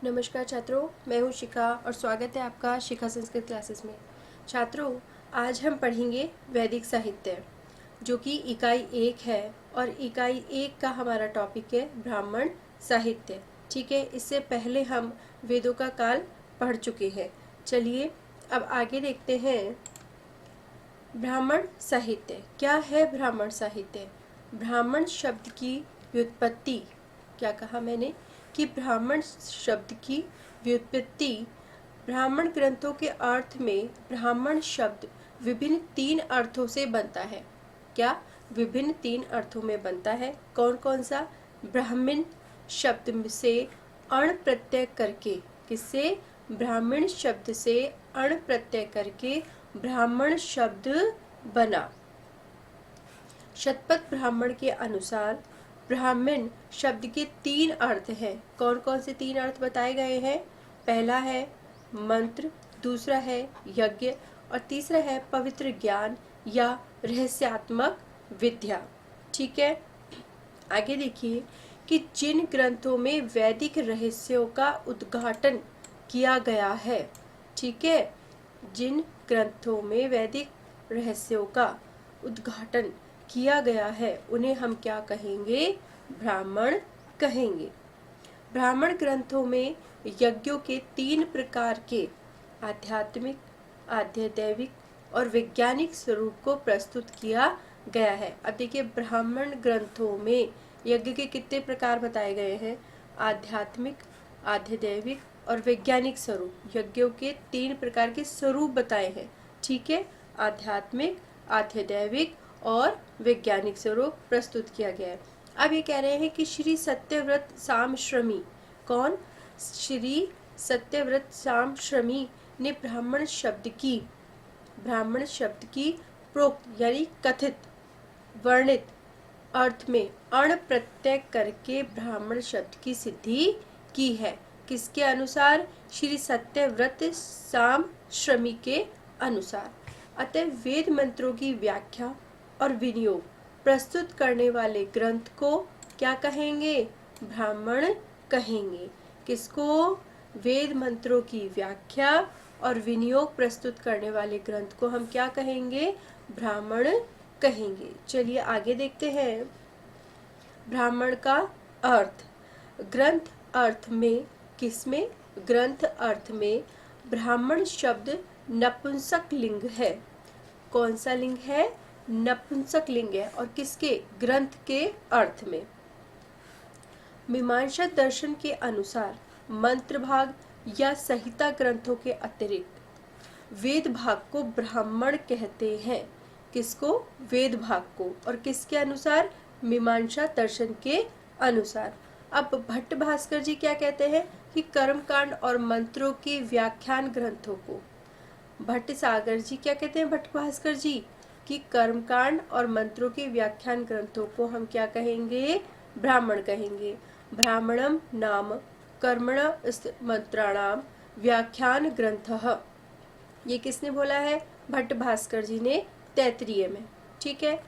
नमस्कार छात्रों, मैं हूँ शिखा और स्वागत है आपका शिखा संस्कृत क्लासेस में। छात्रों, आज हम पढ़ेंगे वैदिक साहित्य, जो कि इकाई 1 है और इकाई 1 का हमारा टॉपिक है ब्राह्मण साहित्य। ठीक है, इससे पहले हम वेदों का काल पढ़ चुके हैं। चलिए अब आगे देखते हैं। ब्राह्मण साहित्य क्या है? ब्राह्मण साहित्य, ब्राह्मण शब्द की व्युत्पत्ति, क्या कहा मैंने कि ब्राह्मण शब्द की व्युत्पत्ति, ब्राह्मण ग्रंथों के अर्थ में ब्राह्मण शब्द विभिन्न 3 अर्थों से बनता है। क्या? विभिन्न 3 अर्थों में बनता है। कौन कौन सा? ब्राह्मण शब्द से अण प्रत्यय करके, किससे? ब्राह्मण शब्द से अण प्रत्यय करके ब्राह्मण शब्द बना। शतपथ ब्राह्मण के अनुसार ब्राह्मण शब्द के 3 अर्थ हैं। कौन कौन से 3 अर्थ बताए गए हैं? पहला है मंत्र, दूसरा है यज्ञ और तीसरा है पवित्र ज्ञान या रहस्यात्मक विद्या। ठीक है, आगे देखिए कि जिन ग्रंथों में वैदिक रहस्यों का उद्घाटन किया गया है। ठीक है, जिन ग्रंथों में वैदिक रहस्यों का उद्घाटन किया गया है उन्हें हम क्या कहेंगे? ब्राह्मण कहेंगे। ब्राह्मण ग्रंथों में यज्ञों के 3 प्रकार के आध्यात्मिक, आध्यदैविक और वैज्ञानिक स्वरूप को प्रस्तुत किया गया है। अब देखिए, ब्राह्मण ग्रंथों में यज्ञ के कितने प्रकार बताए गए हैं? आध्यात्मिक, आध्यदैविक और वैज्ञानिक स्वरूप। यज्ञों के 3 प्रकार के स्वरूप बताए हैं। ठीक है, आध्यात्मिक, आध्यदैविक और वैज्ञानिक स्वरूप प्रस्तुत किया गया है। अब ये कह रहे हैं कि श्री सत्यव्रत सामश्रमी, कौन? श्री सत्यव्रत सामश्रमी ने ब्राह्मण शब्द की प्रोक्त यानी कथित वर्णित अर्थ में अण प्रत्यय करके ब्राह्मण शब्द की सिद्धि की है। किसके अनुसार? श्री सत्यव्रत सामश्रमी के अनुसार। अतः वेद मंत्रों की व्याख्या और विनियोग प्रस्तुत करने वाले ग्रंथ को क्या कहेंगे? ब्राह्मण कहेंगे। किसको? वेद मंत्रों की व्याख्या और विनियोग प्रस्तुत करने वाले ग्रंथ को हम क्या कहेंगे? ब्राह्मण कहेंगे। चलिए आगे देखते हैं। ब्राह्मण का अर्थ, ग्रंथ अर्थ में, किसमें? ग्रंथ अर्थ में ब्राह्मण शब्द नपुंसक लिंग है। कौन सा लिंग है? नपुंसक लिंग है। और किसके? ग्रंथ के अर्थ में। मीमांसा दर्शन के अनुसार मंत्र भाग या संहिता ग्रंथों के अतिरिक्त वेद भाग को ब्राह्मण कहते हैं। किसको? वेद भाग को। और किसके अनुसार? मीमांसा दर्शन के अनुसार। अब भट्ट भास्कर जी क्या कहते हैं कि कर्मकांड और मंत्रों के व्याख्यान ग्रंथों को, भट्ट सागर जी क्या कहते हैं? भट्ट भास्कर जी कि कर्मकांड और मंत्रों के व्याख्यान ग्रंथों को हम क्या कहेंगे? ब्राह्मण कहेंगे। ब्राह्मणम नाम कर्मण मंत्राणाम व्याख्यान ग्रंथः, ये किसने बोला है? भट्ट भास्कर जी ने तैत्तिरीय में। ठीक है,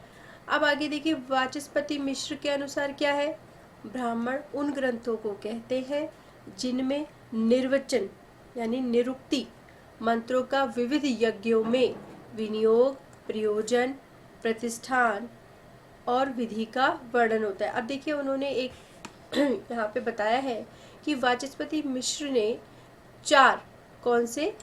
अब आगे देखिए, वाचस्पति मिश्र के अनुसार क्या है? ब्राह्मण उन ग्रंथों को कहते हैं जिनमें निर्वचन यानी निरुक्ति मंत्रों का विविध यज्ञों में विनियोग, प्रयोजन, प्रतिष्ठान और विधि का वर्णन होता है। अब देखिए, उन्होंने एक यहाँ पे बताया है कि वाचस्पति मिश्र ने 4, कौन से?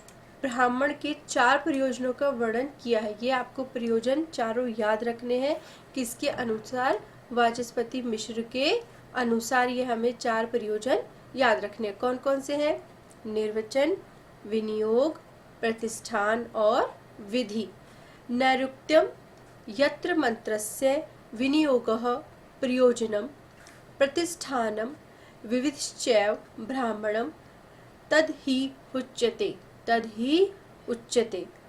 ब्राह्मण के 4 प्रयोजनों का वर्णन किया है। ये आपको प्रयोजन चारों याद रखने हैं। किसके अनुसार? वाचस्पति मिश्र के अनुसार ये हमें 4 प्रयोजन याद रखने हैं। कौन कौन से हैं? निर्वचन, विनियोग, प्रतिष्ठान और विधि। नैरुक्त्यम यत्र मंत्रस्य विनियोगः प्रयोजनम प्रतिष्ठानम विविधश्चैव ब्राह्मणम तद ही उच्यते।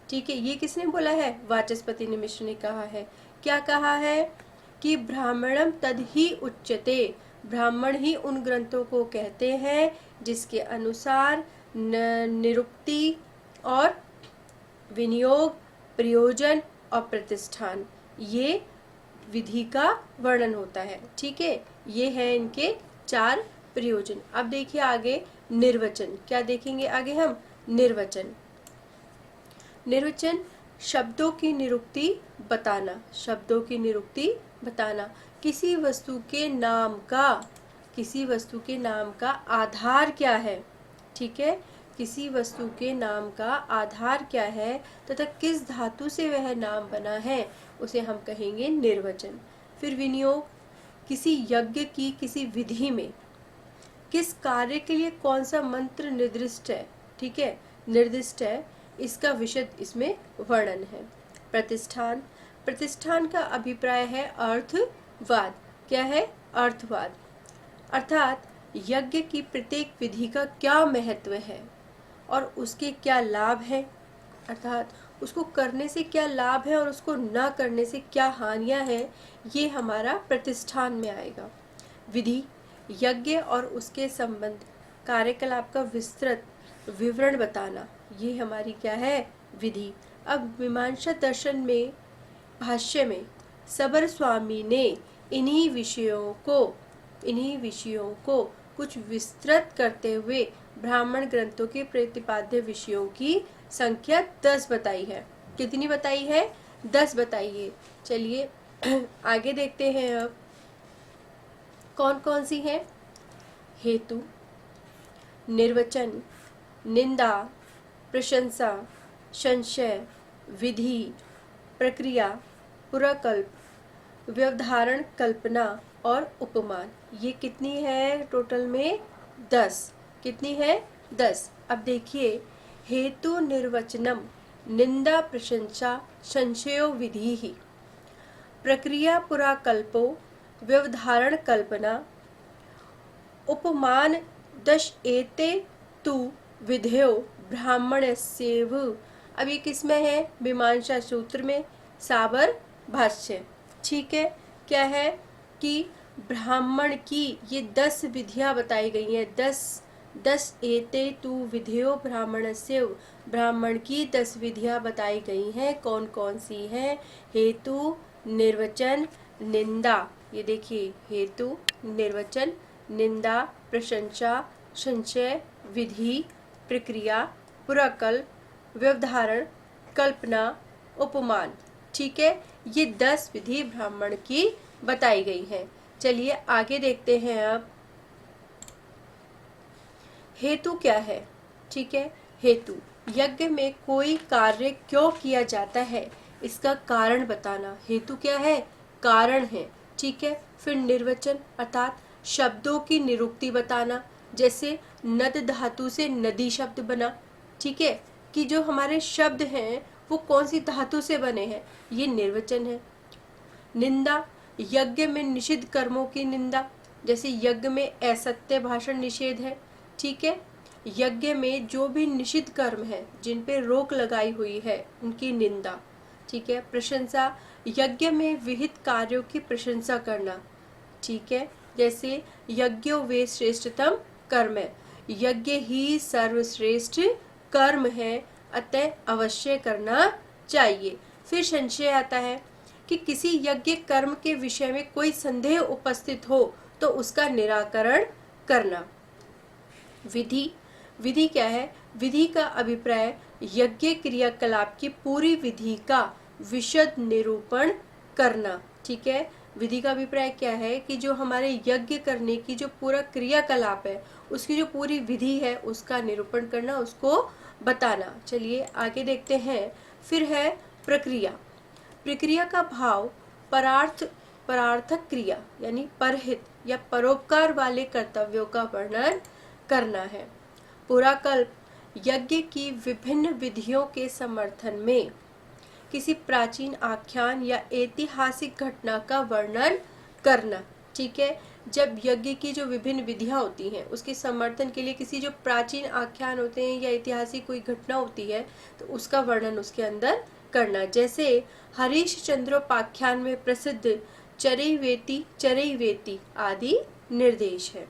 ठीक है, ये किसने बोला है? वाचस्पति ने मिश्र ने कहा है। क्या कहा है? कि ब्राह्मणम तद ही उच्यते, ब्राह्मण ही उन ग्रंथों को कहते हैं जिसके अनुसार निरुक्ति और विनियोग, प्रयोजन और प्रतिष्ठान, ये विधि का वर्णन होता है। ठीक है, ये है इनके 4 प्रयोजन। अब देखिए आगे, निर्वचन। क्या देखेंगे आगे हम? निर्वचन। निर्वचन शब्दों की निरुक्ति बताना, शब्दों की निरुक्ति बताना। किसी वस्तु के नाम का, किसी वस्तु के नाम का आधार क्या है, ठीक है, किसी वस्तु के नाम का आधार क्या है तथा किस धातु से वह नाम बना है, उसे हम कहेंगे निर्वचन। फिर विनियोग, किसी यज्ञ की किसी विधि में किस कार्य के लिए कौन सा मंत्र निर्दिष्ट है, ठीक है, निर्दिष्ट है, इसका विशद इसमें वर्णन है। प्रतिष्ठान, प्रतिष्ठान का अभिप्राय है अर्थवाद। क्या है? अर्थवाद। अर्थात यज्ञ की प्रत्येक विधि का क्या महत्व है और उसके क्या लाभ है, अर्थात उसको करने से क्या लाभ है और उसको ना करने से क्या हानियां हैं, ये हमारा प्रतिष्ठान में आएगा। विधि, यज्ञ और उसके संबंध कार्यकलाप का विस्तृत विवरण बताना, ये हमारी क्या है? विधि। अब मीमांसा दर्शन में भाष्य में सबर स्वामी ने इन्हीं विषयों को कुछ विस्तृत करते हुए ब्राह्मण ग्रंथों के प्रतिपाद्य विषयों की संख्या 10 बताई है। कितनी बताई है? 10 बताई है। चलिए आगे देखते हैं अब कौन कौन सी है। हेतु, निर्वचन, निंदा, प्रशंसा, संशय, विधि, प्रक्रिया, पुराकल्प, व्यवधारण, कल्पना और उपमान। ये कितनी है टोटल में? 10। कितनी है? 10। अब देखिए, हेतु निर्वचनम निंदा प्रशंसा संशयो विधि ही, प्रक्रिया पुराकल्पो व्यवधारण कल्पना, उपमान दश एते तु विधेयो ब्राह्मणस्येव। अब ये किसमें है? मीमांसा सूत्र में, साबर भाष्य, ठीक है। क्या है कि ब्राह्मण की ये 10 विधियां बताई गई हैं। 10 एते तु विधेयो ब्राह्मणस्येव, ब्राह्मण की 10 विधियां बताई गई हैं। कौन कौन सी हैं? हेतु, निर्वचन, निंदा। ये देखिए, हेतु, निर्वचन, निंदा, प्रशंसा, संशय, विधि, प्रक्रिया, पुराकल्प, व्यवधारण, कल्पना, उपमान, ठीक है। ये 10 विधि ब्राह्मण की बताई गई है। चलिए आगे देखते हैं अब हेतु क्या है, ठीक है। हेतु, यज्ञ में कोई कार्य क्यों किया जाता है, इसका कारण बताना। हेतु क्या है? कारण है, ठीक है। फिर निर्वचन अर्थात शब्दों की निरुक्ति बताना, जैसे नद धातु से नदी शब्द बना, ठीक है, कि जो हमारे शब्द हैं वो कौन सी धातु से बने हैं, ये निर्वचन है। निंदा, यज्ञ में निषिद्ध कर्मों की निंदा, जैसे यज्ञ में असत्य भाषण निषेध है, ठीक है। यज्ञ में जो भी निषिद्ध कर्म है, जिन पे रोक लगाई हुई है, उनकी निंदा, ठीक है। प्रशंसा, यज्ञ में विहित कार्यों की प्रशंसा करना, ठीक है, जैसे यज्ञो वे श्रेष्ठतम कर्म है, यज्ञ ही सर्वश्रेष्ठ कर्म है, अतः अवश्य करना चाहिए। फिर संशय आता है कि किसी यज्ञ कर्म के विषय में कोई संदेह उपस्थित हो तो उसका निराकरण करना। विधि, विधि क्या है? विधि का अभिप्राय यज्ञ क्रियाकलाप की पूरी विधि का विशद निरूपण करना, ठीक है। विधि का अभिप्राय क्या है कि जो हमारे यज्ञ करने की जो पूरा क्रियाकलाप है, उसकी जो पूरी विधि है, उसका निरूपण करना, उसको बताना। चलिए आगे देखते हैं। फिर है प्रक्रिया। प्रक्रिया का भाव परार्थक क्रिया यानी परहित या परोपकार वाले कर्तव्यों का वर्णन करना है। पुराकल्प, यज्ञ की विभिन्न विधियों के समर्थन में किसी प्राचीन आख्यान या ऐतिहासिक घटना का वर्णन करना, ठीक है। जब यज्ञ की जो विभिन्न विधियां होती हैं, उसके समर्थन के लिए किसी जो प्राचीन आख्यान होते हैं या ऐतिहासिक कोई घटना होती है, तो उसका वर्णन उसके अंदर करना। जैसे हरीश चंद्रोपाख्यान में प्रसिद्ध चरैवेति आदि निर्देश है।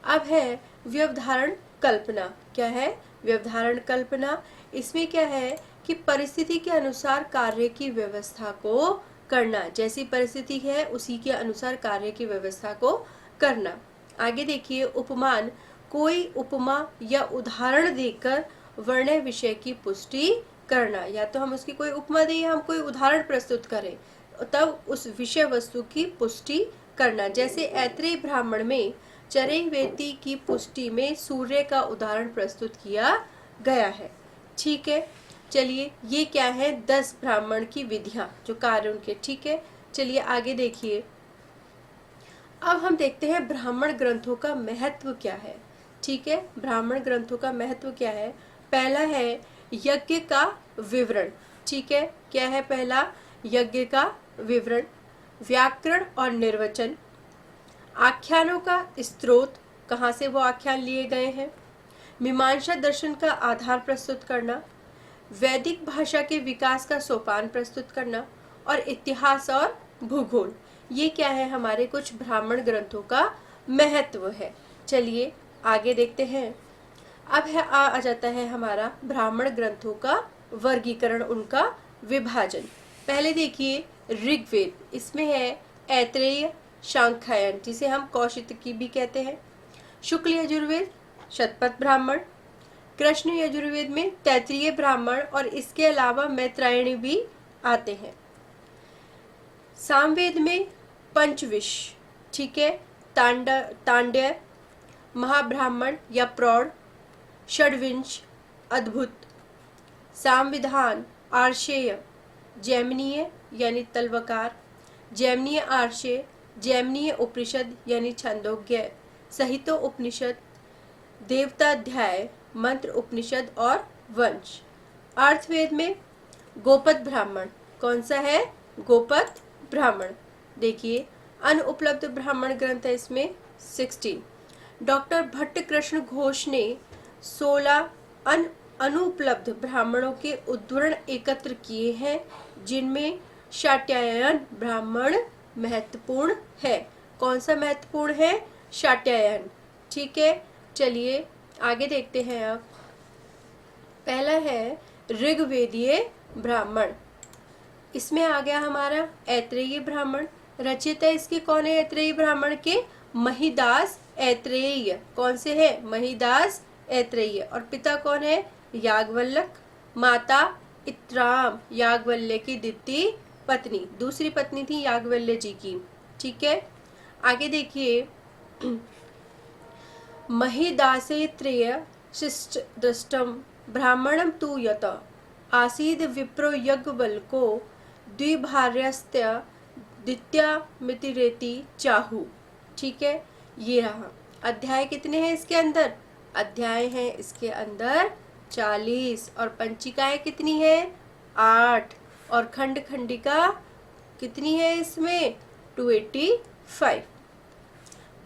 अब है व्यवधारण कल्पना। क्या है? व्यवधारण कल्पना। इसमें क्या है कि परिस्थिति के अनुसार कार्य की व्यवस्था को करना, जैसी परिस्थिति है उसी के अनुसार कार्य की व्यवस्था को करना। आगे देखिए, उपमान, कोई उपमा या उदाहरण देकर वर्ण्य विषय की पुष्टि करना। या तो हम उसकी कोई उपमा दें या हम कोई उदाहरण प्रस्तुत करें, तब उस विषय वस्तु की पुष्टि करना। जैसे ऐत्रेय ब्राह्मण में चरैवेति की पुष्टि में सूर्य का उदाहरण प्रस्तुत किया गया है। ठीक है, चलिए ये क्या है, 10 ब्राह्मण की विधियां जो कार्य उनके। ठीक है, चलिए आगे देखिए। अब हम देखते हैं ब्राह्मण ग्रंथों का महत्व क्या है। ठीक है, ब्राह्मण ग्रंथों का महत्व क्या है। पहला है यज्ञ का विवरण। ठीक है, क्या है पहला, यज्ञ का विवरण, व्याकरण और निर्वचन, आख्यानों का स्रोत, कहाँ से वो आख्यान लिए गए हैं, मीमांसा दर्शन का आधार प्रस्तुत करना, वैदिक भाषा के विकास का सोपान प्रस्तुत करना, और इतिहास और भूगोल। ये क्या है, हमारे कुछ ब्राह्मण ग्रंथों का महत्व है। चलिए आगे देखते हैं। अब है आ जाता है हमारा ब्राह्मण ग्रंथों का वर्गीकरण, उनका विभाजन। पहले देखिए ऋग्वेद, इसमें है ऐत्रेय, शांख्यायन जिसे हम कौशितकी भी कहते हैं, शुक्ल यजुर्वेद शतपथ ब्राह्मण, कृष्ण यजुर्वेद में तैत्रीय ब्राह्मण, और इसके अलावा मैत्रायणी भी आते हैं। सामवेद में पंचविश, ठीक है, तांड्य, महाब्राह्मण या प्रौढ़, षड्विंश, अद्भुत, सामविधान, आर्षेय, जैमिनीय यानी तलवकार, जैमिनीय आर्षेय, जैमिनीय उपनिषद यानी छंदोग्य, संहितो उपनिषद, देवताध्याय, मंत्र उपनिषद और वंश। अर्थवेद में गोपद ब्राह्मण, कौन सा है, गोपद ब्राह्मण। देखिए अनुपलब्ध ब्राह्मण ग्रंथ है इसमें 16। डॉक्टर भट्ट कृष्ण घोष ने 16 अनुपलब्ध ब्राह्मणों के उद्धरण एकत्र किए हैं, जिनमें शाक्यायन ब्राह्मण महत्वपूर्ण है। कौन सा महत्वपूर्ण है, शाक्यायन। ठीक है, चलिए आगे देखते हैं। अब पहला है ऋग्वेदीय ब्राह्मण, इसमें आ गया हमारा ऐत्रेयी ब्राह्मण। रचयिता इसके कौन है, ऐत्रेयी ब्राह्मण के, महिदास ऐत्रेय। कौन से है, महिदास ऐत्रेय। और पिता कौन है, याज्ञवल्क, माता इत्राम, याज्ञवल्क्य की द्वितीय पत्नी, दूसरी पत्नी थी याज्ञवल्क्य जी की। ठीक है, आगे देखिए महिदासेत्रेय शिष्ट दृष्टम ब्राह्मणम तु यत आसीद विप्रो यज्ञवल्को द्विभार्यस्त्य द्वितीयामितिरेति चाहु। ठीक है, ये रहा। अध्याय कितने हैं इसके अंदर, अध्याय हैं इसके अंदर 40, और पंचिकाएं कितनी है, 8, और खंड खंडिका कितनी है इसमें, 285।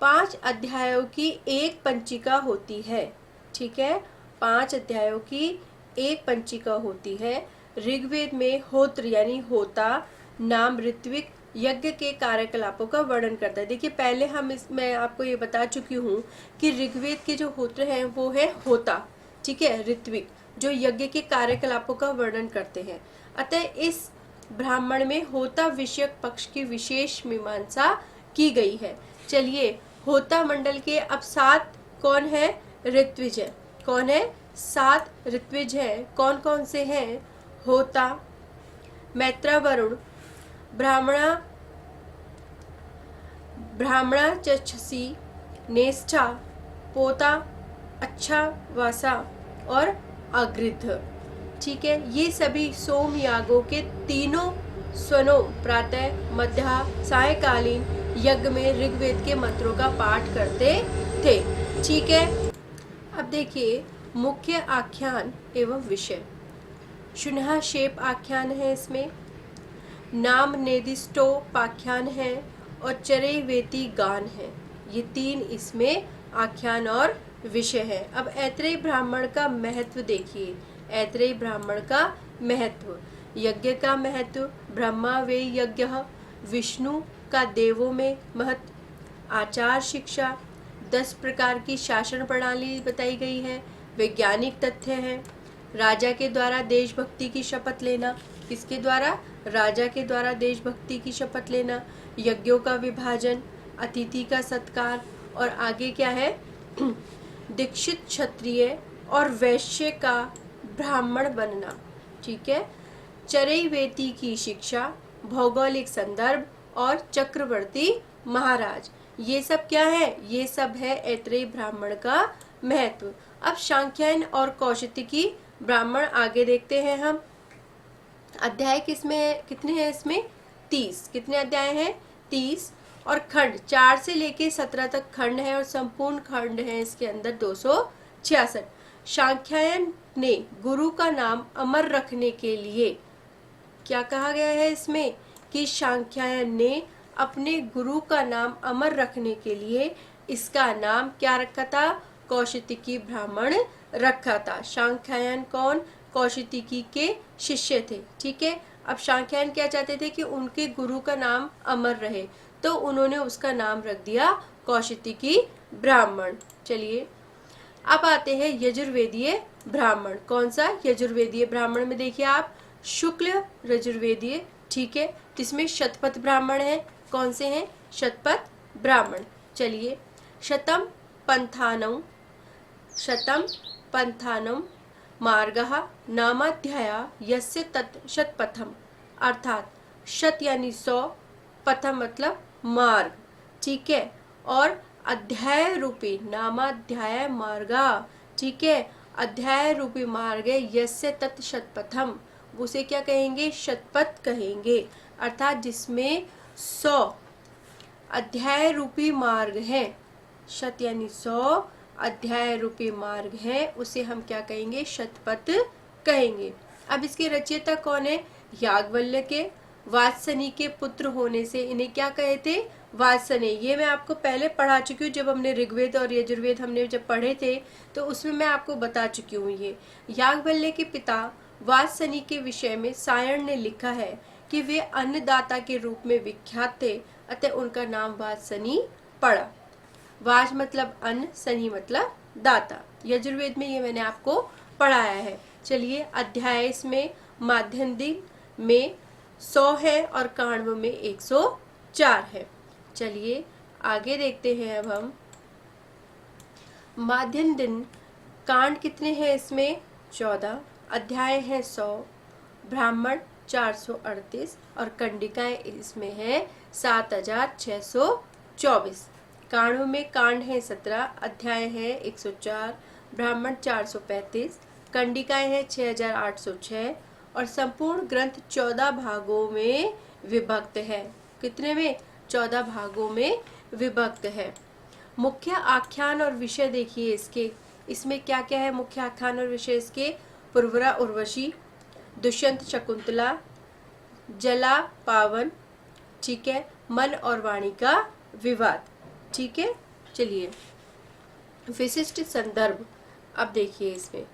5 अध्यायों की एक पंचिका होती है। ठीक है, 5 अध्यायों की एक पंचिका होती है। ऋग्वेद में होत्र यानी होता नाम ऋत्विक यज्ञ के कार्यकलापों का वर्णन करता है। देखिए पहले मैं आपको ये बता चुकी हूँ कि ऋग्वेद के जो होत्र हैं वो है होता, ठीक है, ऋत्विक, जो यज्ञ के कार्यकलापों का वर्णन करते हैं। अतः इस ब्राह्मण में होता विषयक पक्ष की विशेष मीमांसा की गई है। चलिए होता मंडल के अब 7 कौन है, ऋत्विज है। कौन है, 7 ऋत्विज है। कौन कौन से हैं, होता, मैत्रावरुण, ब्राह्मणा चक्षसी, नेष्ठा, पोता, अच्छा वासा और अगृध। ठीक है, ये सभी सोम यागों के तीनों स्वनों प्रातः मध्या सायकालीन यज्ञ में ऋग्वेद के मंत्रों का पाठ करते थे। ठीक है, अब देखिए मुख्य आख्यान एवं विषय। शुनहा शेप आख्यान है, इसमें नाम नेदिष्टोपाख्यान है, और चरैवेति गान है। ये 3 इसमें आख्यान और विषय है। अब ऐत्रेय ब्राह्मण का महत्व देखिए। ऐत्रेय ब्राह्मण का महत्व, यज्ञ का महत्व, ब्रह्मा वे यज्ञ, विष्णु का देवों में महत्व, आचार शिक्षा, 10 प्रकार की शासन प्रणाली बताई गई है, वैज्ञानिक तथ्य हैं, राजा के द्वारा देशभक्ति की शपथ लेना, किसके द्वारा, राजा के द्वारा देशभक्ति की शपथ लेना, यज्ञों का विभाजन, अतिथि का सत्कार, और आगे क्या है दीक्षित क्षत्रिय और वैश्य का ब्राह्मण बनना, ठीक है। चरैवेति की शिक्षा, भौगोलिक संदर्भ और चक्रवर्ती महाराज, ये सब क्या है? ये सब है ऐत्रेयी ब्राह्मण का महत्व। अब सांख्यायन और कौशिकी ब्राह्मण आगे देखते हैं हम। अध्याय किसमें कितने हैं इसमें? 30। कितने अध्याय हैं? 30। और खंड 4 से लेके 17 तक खंड है और संपूर्ण खंड है इसके अंदर 266। सांख्यायन ने गुरु का नाम अमर रखने के लिए क्या कहा गया है इसमें कि सांख्यायन ने अपने गुरु का नाम अमर रखने के लिए इसका नाम क्या रखा था? कौशिकी ब्राह्मण रखा था। सांख्यायन कौन? कौशिकी के शिष्य थे, ठीक है। अब सांख्यायन क्या चाहते थे कि उनके गुरु का नाम अमर रहे, तो उन्होंने उसका नाम रख दिया कौशिकी ब्राह्मण। चलिए अब आते हैं यजुर्वेदीय ब्राह्मण। कौन सा? यजुर्वेदीय ब्राह्मण में देखिए आप, शुक्ल यजुर्वेदीय, ठीक है। जिसमें शतपथ ब्राह्मण है। कौन से हैं? शतपथ ब्राह्मण। चलिए शतम पंथानम मार्गः नामाध्याया यस्य तत् शतपथम, अर्थात शत यानी 100, पथम मतलब मार्ग, ठीक है। और अध्याय रूपी नामाध्याय मार्गा, ठीक है। अध्याय रूपी मार्ग है यस्य तत् शतपथम, उसे क्या कहेंगे? शतपथ कहेंगे। अर्थात जिसमें 100 अध्याय रूपी मार्ग है, शत यानी 100 अध्याय रूपी मार्ग है, उसे हम क्या कहेंगे? शतपथ कहेंगे। अब इसके रचयिता कौन है? याज्ञवल्क्य के वात्सनी के पुत्र होने से इन्हें क्या कहे थे? वात्सने। ये मैं आपको पहले पढ़ा चुकी हूँ, जब हमने ऋग्वेद और यजुर्वेद हमने जब पढ़े थे तो उसमें मैं आपको बता चुकी हूँ। ये याज्ञवल्क्य के पिता वात्सनी के विषय में सायण ने लिखा है कि वे अन्नदाता के रूप में विख्यात थे, अतः उनका नाम वात्सनी पड़ा। वाज मतलब अन्न, सनी मतलब दाता। यजुर्वेद में ये मैंने आपको पढ़ाया है। चलिए अध्याय इसमें माध्यम दिन में 100 है और काण्व में 104 है। चलिए आगे देखते हैं अब हम। माध्यम दिन कांड कितने हैं इसमें? 14। अध्याय है 100, ब्राह्मण 438 और कंडिकाएं इसमें है 7624। कांड में कांड है 17, अध्याय है 104, ब्राह्मण 435, कंडिकाएं है 6806 और संपूर्ण ग्रंथ 14 भागों में विभक्त है। कितने में? 14 भागों में विभक्त है। मुख्य आख्यान और विषय देखिए इसके, इसमें क्या क्या है मुख्य आख्यान और विषय इसके? पुरवरा उर्वशी, दुष्यंत शकुंतला, जला पावन, ठीक है, मन और वाणी का विवाद, ठीक है। चलिए विशिष्ट संदर्भ अब देखिए इसमें,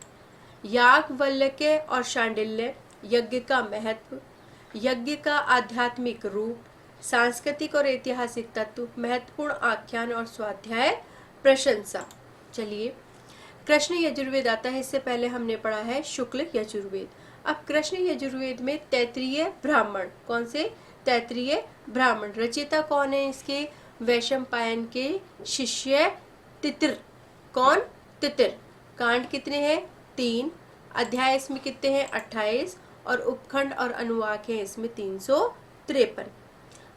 याज्ञवल्क्य और शांडिल्य, यज्ञ का महत्व, यज्ञ का आध्यात्मिक रूप, सांस्कृतिक और ऐतिहासिक तत्व, महत्वपूर्ण आख्यान और स्वाध्याय प्रशंसा। चलिए कृष्ण यजुर्वेद आता है, इससे पहले हमने पढ़ा है शुक्ल यजुर्वेद। अब कृष्ण यजुर्वेद में तैत्तिरीय ब्राह्मण, कौन से? तैत्तिरीय ब्राह्मण। रचयिता कौन है इसके? वैशंपायन के शिष्य तितिर। कौन? तितिर। कांड कितने हैं? 3। अध्याय इसमें कितने हैं? 28 और उपखंड और अनुवाक है इसमें 353।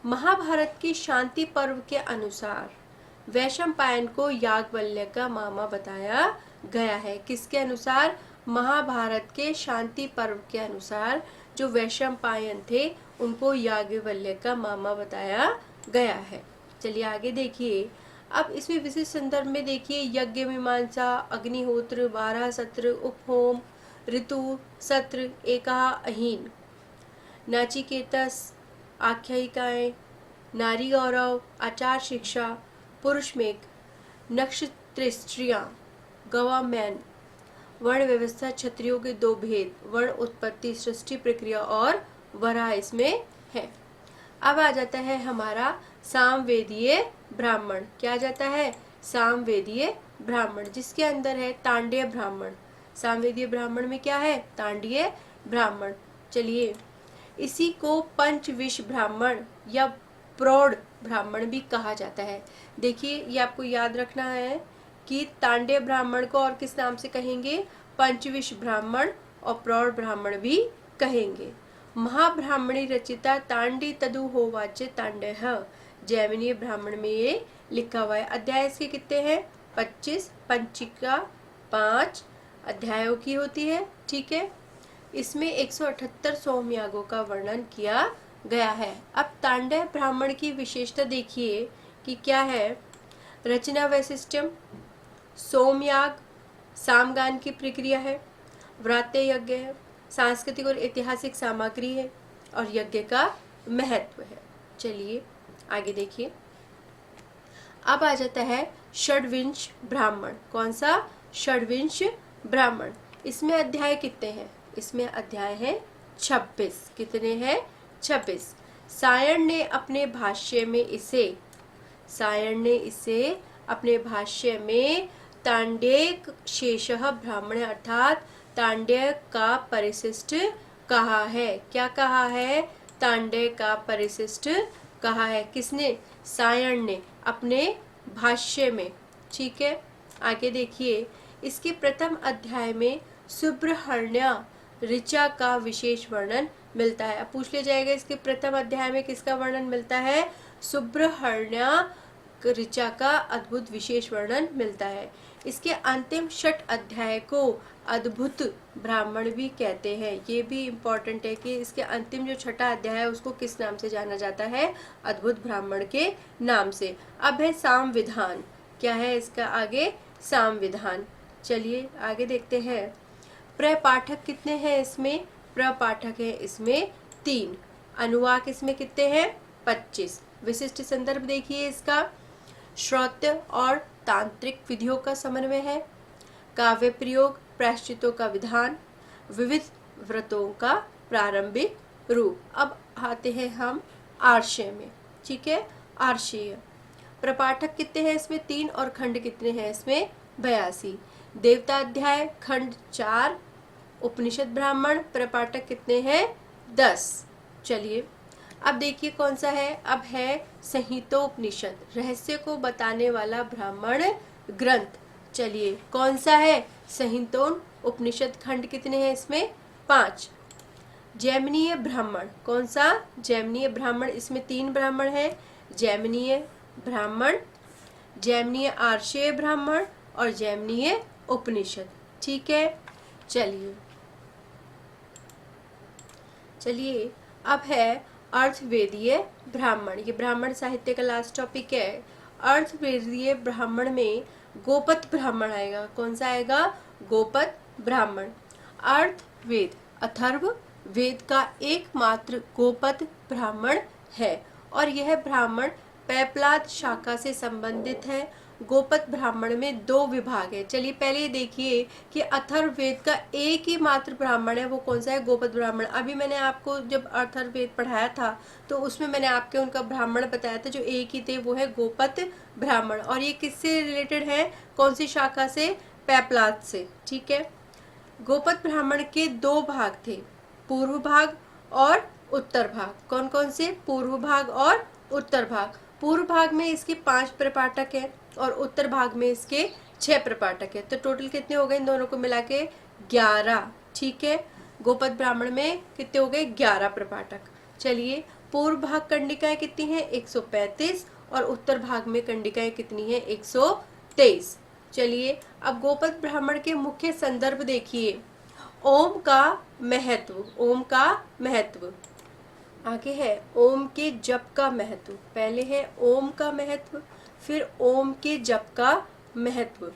महाभारत की शांति पर्व के अनुसार वैशंपायन को याज्ञवल्क्य का मामा बताया गया है। किसके अनुसार? महाभारत के शांति पर्व के अनुसार जो वैशंपायन थे उनको याज्ञवल्क्य का मामा बताया गया है। चलिए आगे देखिए। अब इसमें विशिष्ट संदर्भ में देखिए, यज्ञ मीमांसा, अग्निहोत्र, 12 सत्र, उपहोम, ऋतु सत्र, एकाह अहीन, नाचिकेतस, आख्यायिकाएं, नारी गौरव, आचार शिक्षा, पुरुष मेघ, नक्षत्रेस्त्रियां, गवामैन, वर्ण व्यवस्था, क्षत्रियों के 2 भेद, वर्ण उत्पत्ति, सृष्टि प्रक्रिया और वराह इसमें है। अब आ जाता है हमारा सामवेदीय ब्राह्मण। क्या आ जाता है? सामवेदीय ब्राह्मण, जिसके अंदर है तांडीय ब्राह्मण। सामवेदीय ब्राह्मण में क्या है? तांडीय ब्राह्मण। चलिए इसी को पंचविश ब्राह्मण या प्रौढ़ ब्राह्मण भी कहा जाता है। देखिए ये आपको याद रखना है कि तांडेय ब्राह्मण को और किस नाम से कहेंगे, पंचविश ब्राह्मण और प्रौढ़ ब्राह्मण भी कहेंगे। महाब्राह्मणी रचिता तांडी तदु होवाच तांडेय, जैमिनीय ब्राह्मण में ये लिखा हुआ है। अध्याय इसके कितने हैं, 25, पंचिका 5 अध्यायों की होती है, ठीक है। इसमें 178 सोमयागों का वर्णन किया गया है। अब तांडेय ब्राह्मण की विशेषता देखिए कि क्या है। रचना वैशिष्ट्यम, सोमयाग सामगान की प्रक्रिया है, व्रात्य यज्ञ है, सांस्कृतिक और ऐतिहासिक सामग्री है और यज्ञ का महत्व है। चलिए आगे देखिए। अब आ जाता है षड्विंश ब्राह्मण। कौन सा, षड्विंश ब्राह्मण। इसमें अध्याय कितने हैं, इसमें अध्याय है 26। कितने हैं, 26। सायण ने अपने भाष्य में तांडेय शेषः ब्राह्मण अर्थात तांडेय का परिशिष्ट कहा है। क्या कहा है, तांडेय का परिशिष्ट कहा है। किसने, सायण ने अपने भाष्य में, ठीक है। आगे देखिए, इसके प्रथम अध्याय में सुब्रहण्य ऋचा का विशेष वर्णन मिलता है। अब पूछ लिया जाएगा इसके प्रथम अध्याय में किसका वर्णन मिलता है, सुब्रहण्य ऋचा का अद्भुत विशेष वर्णन मिलता है। इसके अंतिम 6 अध्याय को अद्भुत ब्राह्मण भी कहते हैं। ये भी इम्पोर्टेंट है कि इसके अंतिम जो 6ठा अध्याय है उसको किस नाम से जाना जाता है, अद्भुत ब्राह्मण के नाम से। अब है साम विधान। क्या है इसका आगे, साम विधान। चलिए आगे देखते हैं। प्रपाठक कितने हैं इसमें, प्रपाठक है इसमें 3। अनुवाक इसमें कितने हैं, 25। विशिष्ट संदर्भ देखिए इसका, श्रौत्य और तांत्रिक विधियों का समन्वय है, काव्य प्रयोग, प्रायश्चितों का विधान, विविध व्रतों का प्रारंभिक रूप। अब आते हैं हम आर्षय में, ठीक है। आर्षीय प्रपाठक कितने हैं इसमें, 3 और खंड कितने हैं इसमें, 82। देवता अध्याय खंड 4, उपनिषद ब्राह्मण प्रपाठक कितने हैं, 10। चलिए अब देखिए कौन सा है। अब है संहितोपनिषद, रहस्य को बताने वाला ब्राह्मण ग्रंथ। चलिए कौन सा है, संहितोन उपनिषद। खंड कितने हैं इसमें, 5। जैमिनीय ब्राह्मण, कौन सा, जैमिनीय ब्राह्मण। इसमें 3 ब्राह्मण है, जैमिनीय ब्राह्मण, जैमिनीय आर्षेय ब्राह्मण और जैमिनीय उपनिषद, ठीक है। चलिए अब है अर्थवेदीय ब्राह्मण। ये ब्राह्मण साहित्य का लास्ट टॉपिक है। अर्थवेदीय ब्राह्मण में गोपत ब्राह्मण आएगा। कौन सा आएगा, गोपत ब्राह्मण। अर्थवेद अथर्व वेद का एकमात्र गोपत ब्राह्मण है और यह ब्राह्मण पैपलाद शाखा से संबंधित है। गोपत ब्राह्मण में 2 विभाग है। चलिए पहले देखिए कि अथर्ववेद का एक ही मात्र ब्राह्मण है, वो कौन सा है, गोपत ब्राह्मण। अभी मैंने आपको जब अथर्ववेद पढ़ाया था तो उसमें मैंने आपके उनका ब्राह्मण बताया था, जो एक ही थे, वो है गोपत ब्राह्मण। और ये किससे रिलेटेड है, कौन सी शाखा से, पैपलाद से, ठीक है। गोपत ब्राह्मण के 2 भाग थे, पूर्व भाग और उत्तर भाग। कौन कौन से, पूर्व भाग और उत्तर भाग। पूर्व भाग में इसके 5 प्रपाठक है और उत्तर भाग में इसके 6 प्रपाठक है। तो टोटल कितने हो गए इन दोनों को मिला के, 11, ठीक है। गोपत ब्राह्मण में कितने हो गए, 11 प्रपाठक। चलिए पूर्व भाग कंडिकाएं कितनी है, 135 और उत्तर भाग में कंडिकाएं कितनी है, 123। चलिए अब गोपत ब्राह्मण के मुख्य संदर्भ देखिए। ओम का महत्व, ओम का महत्व। आगे है ओम के जप का महत्व। पहले है ओम का महत्व, फिर ओम के जप का महत्व,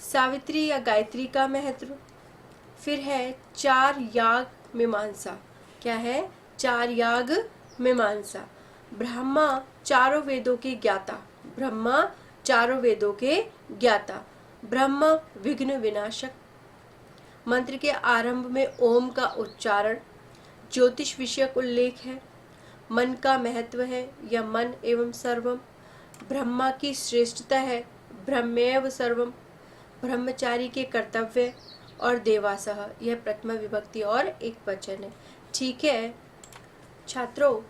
सावित्री या गायत्री का महत्व, फिर है 4 याग मीमांसा। क्या है, 4 याग मीमांसा। ब्रह्मा चारों वेदों के ज्ञाता, ब्रह्मा चारों वेदों के ज्ञाता। ब्रह्म विघ्न विनाशक। मंत्र के आरंभ में ओम का उच्चारण। ज्योतिष विषयक उल्लेख है। मन का महत्व है या मन एवं सर्वम। ब्रह्मा की श्रेष्ठता है, ब्रह्मेव सर्वम। ब्रह्मचारी के कर्तव्य और देवासह, यह प्रथमा विभक्ति और एक वचन है, ठीक है छात्रों।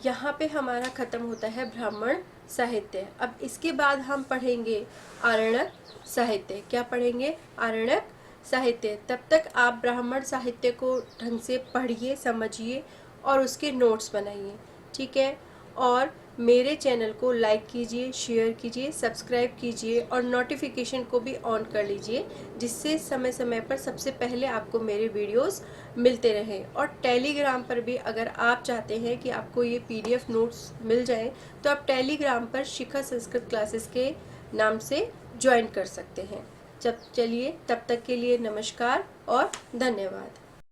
यहाँ पे हमारा खत्म होता है ब्राह्मण साहित्य। अब इसके बाद हम पढ़ेंगे आरण्यक साहित्य। क्या पढ़ेंगे? आरण्यक साहित्य। तब तक आप ब्राह्मण साहित्य को ढंग से पढ़िए, समझिए और उसके नोट्स बनाइए, ठीक है। और मेरे चैनल को लाइक कीजिए, शेयर कीजिए, सब्सक्राइब कीजिए और नोटिफिकेशन को भी ऑन कर लीजिए, जिससे समय समय पर सबसे पहले आपको मेरे वीडियोस मिलते रहें। और टेलीग्राम पर भी अगर आप चाहते हैं कि आपको ये PDF नोट्स मिल जाएं, तो आप टेलीग्राम पर शिखा संस्कृत क्लासेस के नाम से ज्वाइन कर सकते हैं। चलिए, तब तक के लिए नमस्कार और धन्यवाद।